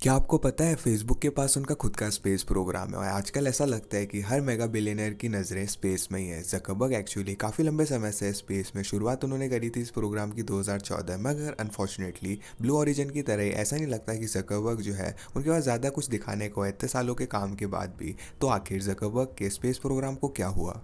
क्या आपको पता है फेसबुक के पास उनका खुद का स्पेस प्रोग्राम है और आजकल ऐसा लगता है कि हर मेगा बिलियनर की नज़रें स्पेस में ही है। जकरबर्ग एक्चुअली काफ़ी लंबे समय से स्पेस में शुरुआत उन्होंने करी थी इस प्रोग्राम की 2014 में, मगर अनफॉर्चुनेटली ब्लू ओरिजिन की तरह ही ऐसा नहीं लगता कि जकरबर्ग जो है उनके पास ज़्यादा कुछ दिखाने को है इतने सालों के काम के बाद भी। तो आखिर जकरबर्ग के स्पेस प्रोग्राम को क्या हुआ?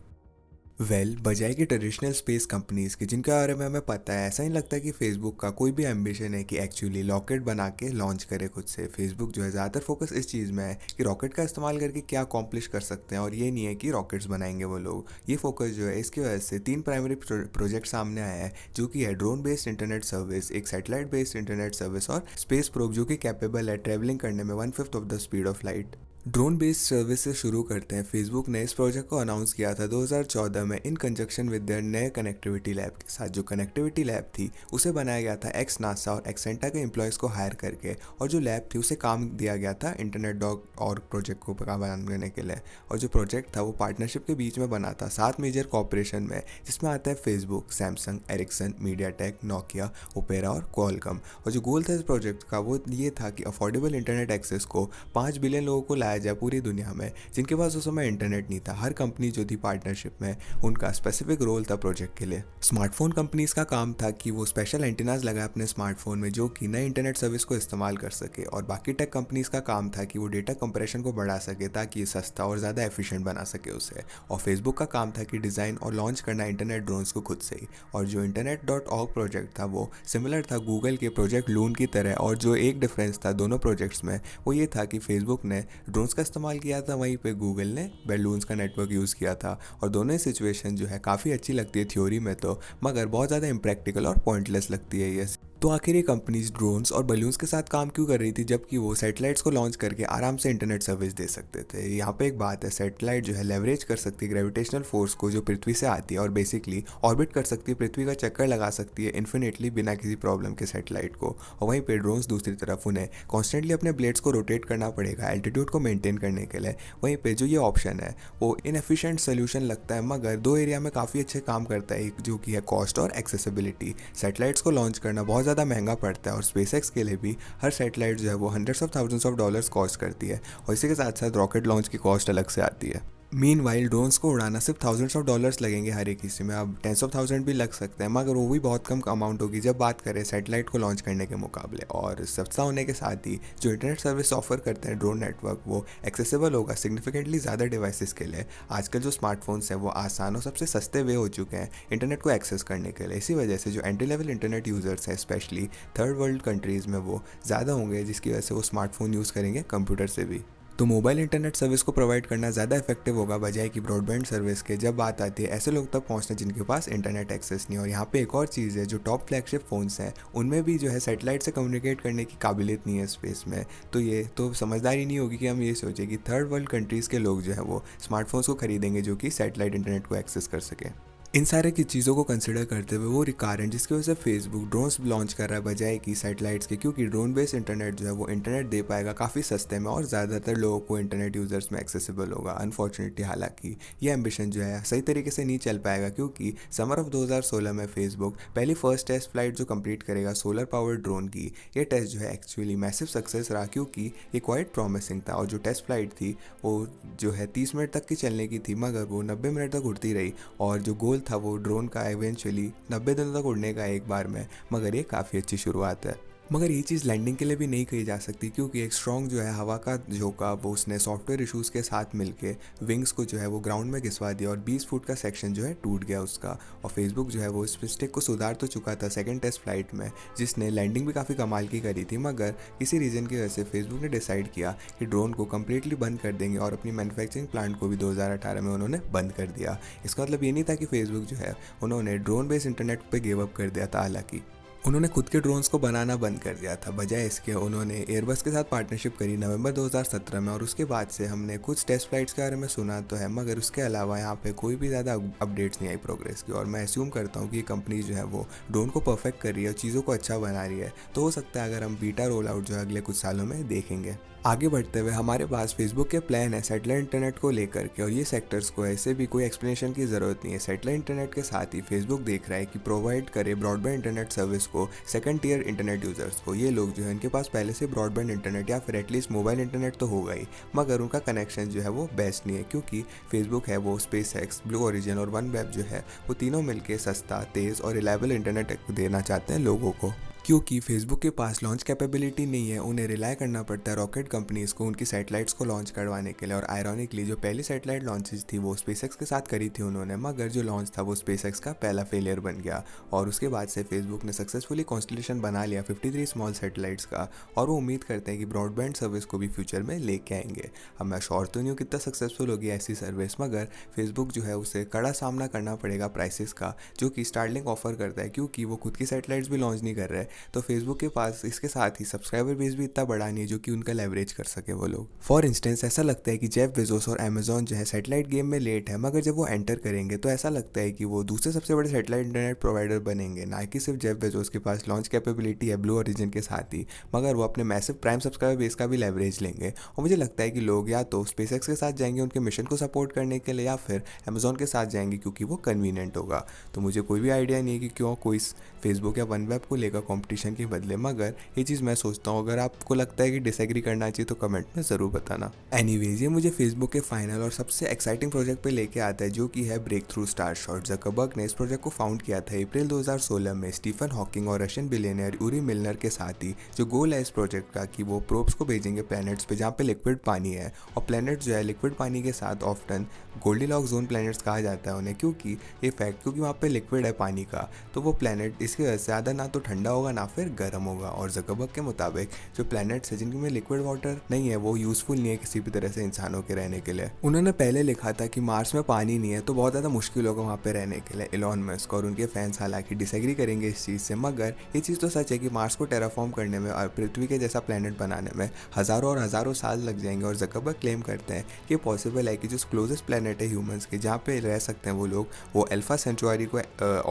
बजाय कि ट्रेडिशनल स्पेस कंपनीज की जिनके बारे में हमें पता है, ऐसा नहीं लगता कि फेसबुक का कोई भी एम्बिशन है कि एक्चुअली रॉकेट बना के लॉन्च करे खुद से। फेसबुक जो है ज़्यादातर फोकस इस चीज़ में है कि रॉकेट का इस्तेमाल करके क्या अकॉम्प्लिश कर सकते हैं, और ये नहीं है कि रॉकेट्स बनाएंगे वो लोग। ये फोकस जो है इसकी वजह से तीन प्राइमरी प्रोजेक्ट सामने आया है, जो कि है ड्रोन बेस्ड इंटरनेट सर्विस, एक सैटेलाइट बेस्ड इंटरनेट सर्विस और स्पेस प्रोब जो कि कैपेबल है ट्रेवलिंग करने में 1/5 of the speed of light. Drone based service से शुरू करते हैं। फेसबुक ने इस प्रोजेक्ट को अनाउंस किया था 2014 में इन कंजक्शन विद देयर नए कनेक्टिविटी लैब के साथ। जो कनेक्टिविटी लैब थी उसे बनाया गया था एक्स नासा और एक्सेंटा के एम्प्लॉयज़ को हायर करके, और जो लैब थी उसे काम दिया गया था इंटरनेट डॉग और प्रोजेक्ट को बनाने के लिए। और जो प्रोजेक्ट था वो पार्टनरशिप के बीच में बना था 7 मेजर कॉपरेशन में, जिसमें आता है Facebook, Samsung, Ericsson, MediaTek, Nokia, Opera और क्वालकॉम। और जो गोल था इस प्रोजेक्ट का वो ये था कि अफोर्डेबल इंटरनेट एक्सेस को 5 बिलियन लोगों को लाया जाए पूरी दुनिया में, जिनके पास उस समय इंटरनेट नहीं था। हर कंपनी जो थी पार्टनरशिप में, उनका स्पेसिफिक रोल था प्रोजेक्ट के लिए। स्मार्टफोन कंपनीज का काम था कि वो स्पेशल एंटीनाज लगाए अपने स्मार्टफोन में जो कि नए इंटरनेट सर्विस को इस्तेमाल कर सके, और बाकी टेक कंपनीज का काम था कि वो डेटा कंप्रेशन को बढ़ा सके ताकि ये सस्ता और ज़्यादा एफिशिएंट बना सके उसे। और फेसबुक का काम था कि डिज़ाइन और लॉन्च करना इंटरनेट ड्रोन्स को खुद से ही। और जो इंटरनेट डॉट ऑर्ग प्रोजेक्ट था वो सिमिलर था गूगल के प्रोजेक्ट लून की तरह, और जो एक डिफरेंस था दोनों प्रोजेक्ट्स में वो ये था कि फेसबुक ने ड्रोन्स का इस्तेमाल किया था, वहीं पे गूगल ने बैलून्स का नेटवर्क यूज़ किया था। और दोनों ही सिचुएशन जो है काफ़ी अच्छी लगती है थ्योरी में तो, मगर बहुत ज़्यादा इम्प्रैक्टिकल और पॉइंटलेस लगती है ये। तो आखिर ये कंपनीज ड्रोन्स और बलून्स के साथ काम क्यों कर रही थी, जबकि वो सैटेलाइट्स को लॉन्च करके आराम से इंटरनेट सर्विस दे सकते थे? यहाँ पे एक बात है, सैटेलाइट जो है लेवरेज कर सकती है ग्रेविटेशनल फोर्स को जो पृथ्वी से आती है, और बेसिकली ऑर्बिट कर सकती है, पृथ्वी का चक्कर लगा सकती है इन्फिनिटली बिना किसी प्रॉब्लम के सैटेलाइट को। और वहीं पे ड्रोन्स दूसरी तरफ, उन्हें कॉन्स्टेंटली अपने ब्लेड्स को रोटेट करना पड़ेगा एल्टीट्यूड को मेंटेन करने के लिए। वहीं पे जो ये ऑप्शन है वो इनएफिशिएंट सोल्यूशन लगता है, मगर दो एरिया में काफ़ी अच्छे काम करता है, एक जो कि है कॉस्ट और एक्सेसिबिलिटी। सैटेलाइट्स को लॉन्च करना बहुत ज़्यादा महंगा पड़ता है, और स्पेसएक्स के लिए भी हर सैटेलाइट जो है वो hundreds of thousands of dollars cost करती है, और इसी के साथ साथ रॉकेट लॉन्च की कॉस्ट अलग से आती है। मीनवाइल ड्रोन्स को उड़ाना सिर्फ थाउजेंड्स ऑफ डॉलर्स लगेंगे हर एक किसी में, अब टेंस ऑफ थाउजेंड भी लग सकते हैं, मगर वो भी बहुत कम अमाउंट होगी जब बात करें सैटेलाइट को लॉन्च करने के मुकाबले। और सस्ता होने के साथ ही जो इंटरनेट सर्विस ऑफर करते हैं ड्रोन नेटवर्क, वो एक्सेसिबल होगा सिग्निफिकेंटली ज़्यादा डिवाइसेस के लिए। आजकल जो स्मार्टफोन्स हैं वो आसान और सबसे सस्ते वे हो चुके हैं इंटरनेट को एक्सेस करने के लिए। इसी वजह से जो एंट्री लेवल इंटरनेट यूज़र्स हैं स्पेशली थर्ड वर्ल्ड कंट्रीज़ में वो ज़्यादा होंगे, जिसकी वजह से वो स्मार्टफोन यूज़ करेंगे कंप्यूटर से भी। तो मोबाइल इंटरनेट सर्विस को प्रोवाइड करना ज़्यादा इफेक्टिव होगा बजाय कि ब्रॉडबैंड सर्विस के, जब बात आती है ऐसे लोग तक पहुंचना जिनके पास इंटरनेट एक्सेस नहीं। और यहाँ पे एक और चीज़ है, जो टॉप फ्लैगशिप फ़ोन्स हैं उनमें भी जो है सैटेलाइट से कम्युनिकेट करने की काबिलियत नहीं है स्पेस में। तो ये तो समझदारी नहीं होगी कि हम ये सोचें कि थर्ड वर्ल्ड कंट्रीज़ के लोग जो है वो स्मार्टफोन्स को खरीदेंगे जो कि सैटेलाइट इंटरनेट को एक्सेस कर सकें। इन सारे की चीज़ों को कंसिडर करते हुए वो रिकार्ड जिसकी वजह से फेसबुक ड्रोन्स लॉन्च कर रहा है बजाय कि सैटेलाइट्स के, क्योंकि ड्रोन बेस्ड इंटरनेट जो है वो इंटरनेट दे पाएगा काफ़ी सस्ते में, और ज़्यादातर लोगों को इंटरनेट यूज़र्स में एक्सेसिबल होगा। अनफॉर्चुनेटली हालांकि ये एम्बिशन जो है सही तरीके से नहीं चल पाएगा, क्योंकि समर ऑफ 2016 में फेसबुक पहली फर्स्ट टेस्ट फ्लाइट जो कंप्लीट करेगा सोलर पावर ड्रोन की, ये टेस्ट जो है एक्चुअली मैसिव सक्सेस रहा, क्योंकि ये क्वाइट प्रॉमिसिंग था। और जो टेस्ट फ्लाइट थी वो जो है 30 मिनट तक की चलने की थी, मगर वो 90 मिनट तक उड़ती रही, और जो गोल था वो ड्रोन का इवेंचुअली 90 दिनों तक उड़ने का एक बार में। मगर ये काफ़ी अच्छी शुरुआत है। मगर ये चीज़ लैंडिंग के लिए भी नहीं कही जा सकती, क्योंकि एक स्ट्रॉन्ग जो है हवा का झोंका वो उसने सॉफ्टवेयर इशूज़ के साथ मिलके विंग्स को जो है वो ग्राउंड में घिसवा दिया, और 20 फुट का सेक्शन जो है टूट गया उसका। और फेसबुक जो है वो इस मिस्टेक को सुधार तो चुका था सेकंड टेस्ट फ्लाइट में, जिसने लैंडिंग भी काफ़ी कमाल की करी थी, मगर किसी रीज़न की वजह से फेसबुक ने डिसाइड किया कि ड्रोन को कम्प्लीटली बंद कर देंगे, और अपनी मैन्युफैक्चरिंग प्लांट को भी 2018 में उन्होंने बंद कर दिया। इसका मतलब ये नहीं था कि फेसबुक जो है उन्होंने ड्रोन बेस्ड इंटरनेट पर गिव अप कर दिया था, हालांकि उन्होंने खुद के ड्रोन्स को बनाना बंद कर दिया था। बजाय इसके उन्होंने एयरबस के साथ पार्टनरशिप करी नवंबर 2017 में, और उसके बाद से हमने कुछ टेस्ट फ्लाइट्स के बारे में सुना तो है, मगर उसके अलावा यहाँ पे कोई भी ज़्यादा अपडेट्स नहीं आई प्रोग्रेस की। और मैं एज्यूम करता हूँ कि ये कंपनी जो है वो ड्रोन को परफेक्ट कर रही है और चीज़ों को अच्छा बना रही है, तो हो सकता है अगर हम बीटा रोल आउट जो है अगले कुछ सालों में देखेंगे। आगे बढ़ते हुए हमारे पास फेसबुक के प्लान है सैटेलाइट इंटरनेट को लेकर के, और ये सेक्टर्स को ऐसे भी कोई एक्सप्लेनेशन की ज़रूरत नहीं है। सैटेलाइट इंटरनेट के साथ ही फेसबुक देख रहा है कि प्रोवाइड करे ब्रॉडबैंड इंटरनेट सर्विस को, सेकंड टियर इंटरनेट यूजर्स को। ये लोग जो है इनके पास पहले से ब्रॉडबैंड इंटरनेट या फिर एटलीस्ट मोबाइल इंटरनेट तो होगा ही, मगर उनका कनेक्शन जो है वो बेस्ट नहीं है, क्योंकि फेसबुक है वो स्पेसएक्स, ब्लू ओरिजिन और वन वेब जो है वो तीनों मिलकर सस्ता, तेज़ और रिलायबल इंटरनेट देना चाहते हैं लोगों को। क्योंकि फेसबुक के पास लॉन्च कैपेबिलिटी नहीं है, उन्हें रिलाय करना पड़ता है रॉकेट कंपनीज़ को उनकी सैटेलाइट्स को लॉन्च करवाने के लिए। और आयरॉनिकली जो पहली सैटेलाइट लॉन्चेस थी वो स्पेसएक्स के साथ करी थी उन्होंने, मगर जो लॉन्च था वो स्पेसएक्स का पहला फेलियर बन गया। और उसके बाद से फेसबुक ने सक्सेसफुली कॉन्स्टलेशन बना लिया 53 स्मॉल सैटेलाइट्स का, और वो उम्मीद करते हैं कि ब्रॉडबैंड सर्विस को भी फ्यूचर में लेके आएंगे। अब मैं श्योर तो नहीं हूँ कितना सक्सेसफुल होगी ऐसी सर्विस, मगर फेसबुक जो है उसे कड़ा सामना करना पड़ेगा प्राइसेस का, जो कि स्टारलिंक ऑफर करता है, क्योंकि वो खुद की सैटेलाइट्स भी लॉन्च नहीं कर रहे। तो फेसबुक के पास इसके साथ ही सब्सक्राइबर बेस भी इतना बड़ा नहीं है जो कि उनका लेवरेज कर सके वो लोग। फॉर इंस्टेंस ऐसा लगता है कि जेफ बेजोस और अमेजॉन जो है सैटेलाइट गेम में लेट है, मगर जब वो एंटर करेंगे तो ऐसा लगता है कि वो दूसरे सबसे बड़े सैटेलाइट इंटरनेट प्रोवाइडर बनेंगे, ना कि सिर्फ जेफ बेजोस के पास लॉन्च कैपेबिलिटी है ब्लू ओरिजिन के साथ ही, मगर वो अपने मैसिव प्राइम सब्सक्राइबर बेस का भी लेवरेज लेंगे। और मुझे लगता है कि लोग या तो स्पेसएक्स के साथ जाएंगे उनके मिशन को सपोर्ट करने के लिए, या फिर अमेजॉन के साथ जाएंगे क्योंकि वो कन्वीनियंट होगा। तो मुझे कोई भी आइडिया नहीं है कि क्यों कोई फेसबुक या वन वेब को लेकर कॉम्पिटिशन के बदले, मगर ये चीज़ मैं सोचता हूँ अगर आपको लगता है कि डिसएग्री करना चाहिए तो कमेंट में ज़रूर बताना। एनीवेज ये मुझे फेसबुक के फाइनल और सबसे एक्साइटिंग प्रोजेक्ट पे लेके आता है, जो कि है ब्रेक थ्रू स्टारशॉट। ज़करबर्ग ने इस प्रोजेक्ट को फाउंड किया था अप्रैल 2016 में स्टीफन हॉकिंग और रशियन बिलियनियर यूरी मिलनर के साथ ही। जो गोल है इस प्रोजेक्ट का कि वो प्रोब्स को भेजेंगे प्लैनेट्स पे जहाँ पे लिक्विड पानी है, और प्लैनेट्स जो है लिक्विड पानी के साथ ऑफ्टन गोल्डीलॉक्स जोन प्लैनेट्स कहा जाता है उन्हें, क्योंकि ये फैक्ट क्योंकि वहाँ पे लिक्विड है पानी का, तो वो प्लैनेट इसकी वजह से ज़्यादा ना तो ठंडा होगा ना फिर गर्म होगा। और ज़करबर्ग के मुताबिक जो प्लैनेट्स है जिनमें लिक्विड वाटर नहीं है वो यूज़फुल नहीं है किसी भी तरह से इंसानों के रहने के लिए। उन्होंने पहले लिखा था कि मार्स में पानी नहीं है तो बहुत ज़्यादा मुश्किल होगा वहाँ पे रहने के लिए। इलॉन मस्क और उनके फैंस हालांकि डिसएग्री करेंगे इस चीज़ से, मगर ये चीज़ तो सच है कि मार्स को टेराफॉर्म करने में और पृथ्वी के जैसा प्लैनेट बनाने में हज़ारों और हज़ारों साल लग जाएंगे। और ज़करबर्ग क्लेम करते हैं कि पॉसिबल है कि जो क्लोजेस्ट प्लैनेट है ह्यूमंस के जहाँ पे रह सकते हैं वो लोग, वो अल्फा सेंचुरी को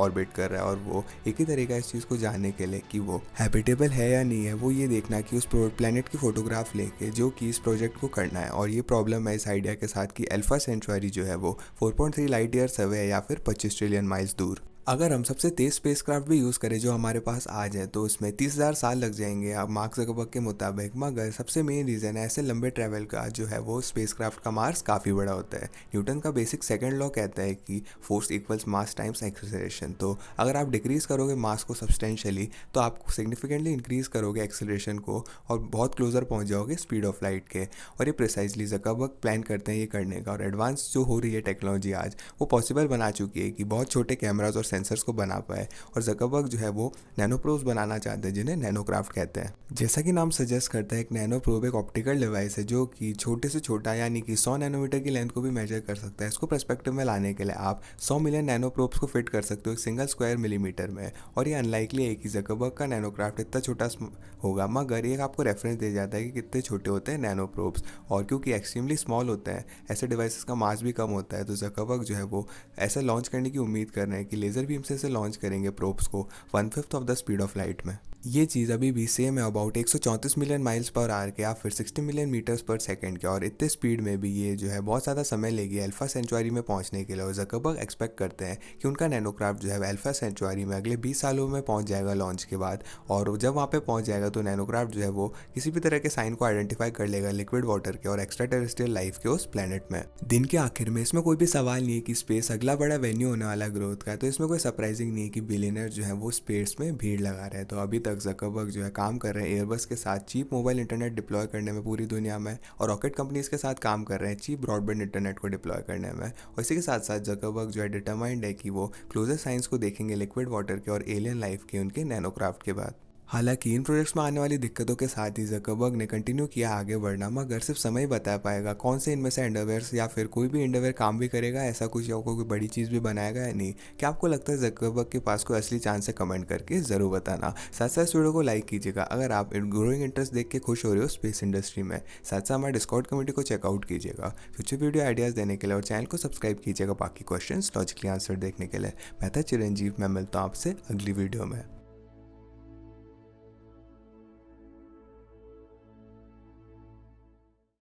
ऑर्बिट कर रहा है, और वो एक ही तरीका इस चीज़ को जानने के लिए कि वो हैबिटेबल है या नहीं है, वो ये देखना कि उस प्लैनेट की फोटोग्राफ लेके जो कि इस प्रोजेक्ट को करना है। और ये प्रॉब्लम है इस आइडिया के साथ कि अल्फा सेंचुरी जो है वो 4.3 लाइट ईयर्स अवे है, या फिर 25 ट्रिलियन माइल्स दूर। अगर हम सबसे तेज़ स्पेसक्राफ्ट भी यूज़ करें जो हमारे पास आज है तो उसमें 30,000 साल लग जाएंगे अब मार्क ज़करबर्ग के मुताबिक। मगर सबसे मेन रीज़न है ऐसे लंबे ट्रैवल का जो है वो स्पेसक्राफ्ट का मास काफ़ी बड़ा होता है। न्यूटन का बेसिक सेकंड लॉ कहता है कि फोर्स इक्वल्स मास टाइम्स एक्सेलरेशन। तो अगर आप डिक्रीज़ करोगे मास को सब्सटेंशियली तो आप सिग्निफिकेंटली इंक्रीज़ करोगे एक्सेलरेशन को और बहुत क्लोजर पहुँच जाओगे स्पीड ऑफ लाइट के। और ये प्रिसाइजली ज़करबर्ग प्लान करते हैं ये करने का। और एडवांस जो हो रही है टेक्नोलॉजी आज वो पॉसिबल बना चुकी है कि बहुत छोटे कैमराज और सेंसर्स को बना पाए। और ज़करबर्ग जो है वो नैनो प्रोब्स बनाना चाहते हैं जिन्हें नैनोक्राफ्ट कहते हैं। जैसा कि नाम सजेस्ट करता है एक नैनो प्रोब एक ऑप्टिकल डिवाइस है जो कि छोटे से छोटा यानी कि 100 नैनोमीटर की लेंथ को भी मेजर कर सकता है। इसको पर्सपेक्टिव में लाने के लिए आप 100 मिलियन नैनो प्रोब्स को फिट कर सकते हो एक सिंगल स्क्वायर मिलीमीटर में। और ये अनलाइकली है कि ज़करबर्ग का नैनोक्राफ्ट इतना छोटा होगा, मगर ये आपको रेफरेंस दे जाता है कि कितने छोटे होते हैं नैनो प्रोब्स। और क्योंकि एक्सट्रीमली स्मॉल होते हैं ऐसे डिवाइसेस का मास भी कम होता है, तो ज़करबर्ग जो है वो ऐसा लॉन्च करने की उम्मीद कर रहे हैं कि लेज़र बीम से लॉन्च करेंगे प्रोब्स को 1/5 of the speed of light में। ये चीज़ अभी भी सेम है about 134 million miles per hour के या फिर 60 मिलियन मीटर्स पर सेकंड के। और इतने स्पीड में भी ये जो है बहुत ज़्यादा समय लेगी अल्फा सेंचुरी में पहुंचने के लिए। और ज़करबर्ग एक्सपेक्ट करते हैं कि उनका नैनोक्राफ्ट जो है अल्फा सेंचुरी में अगले 20 सालों में पहुंच जाएगा लॉन्च के बाद। और जब वहाँ पे पहुंच जाएगा तो नैनोक्राफ्ट जो है वो किसी भी तरह के साइन को आइडेंटिफाई कर लेगा लिक्विड वाटर के और एक्स्ट्रा टेरेस्ट्रियल लाइफ के उस प्लेनेट में। दिन के आखिर में इसमें कोई भी सवाल नहीं है कि स्पेस अगला बड़ा वेन्यू होने वाला ग्रोथ का, तो इसमें कोई सरप्राइजिंग नहीं है कि बिलियनर जो है वो स्पेस में भीड़ लगा रहे हैं। तो अभी तक ज़करबर्ग जो है काम कर रहे हैं एयरबस के साथ चीप मोबाइल इंटरनेट डिप्लॉय करने में पूरी दुनिया में, और रॉकेट कंपनीज के साथ काम कर रहे हैं चीप ब्रॉडबैंड इंटरनेट को डिप्लॉय करने में। और इसी के साथ साथ ज़करबर्ग जो है डिटरमाइंड है कि वो क्लोजर साइंस को देखेंगे लिक्विड वाटर के और एलियन लाइफ के उनके नैनोक्राफ्ट के बाद। हालांकि इन प्रोजेक्ट्स में आने वाली दिक्कतों के साथ ही ज़करबर्ग ने कंटिन्यू किया आगे बढ़ना, मगर सिर्फ समय बता पाएगा कौन से इनमें से अंडरवेयर्स या फिर कोई भी अंडरवेयर काम भी करेगा ऐसा कुछ, या कोई बड़ी चीज़ भी बनाएगा या नहीं। क्या आपको लगता है ज़करबर्ग के पास कोई असली चांस है? कमेंट करके ज़रूर बताना। साथ साथ इस वीडियो को लाइक कीजिएगा अगर आप ग्रोइंग इंटरेस्ट देख के खुश हो रहे हो स्पेस इंडस्ट्री में। साथ साथ हमारे डिस्कॉर्ड कम्युनिटी को चेकआउट कीजिएगा फ्यूचर वीडियो आइडियाज़ देने के लिए, और चैनल को सब्सक्राइब कीजिएगा बाकी क्वेश्चन लॉजिकली आंसर देखने के लिए। मैं था चिरंजीव, मैं मिलता हूँ आपसे अगली वीडियो में।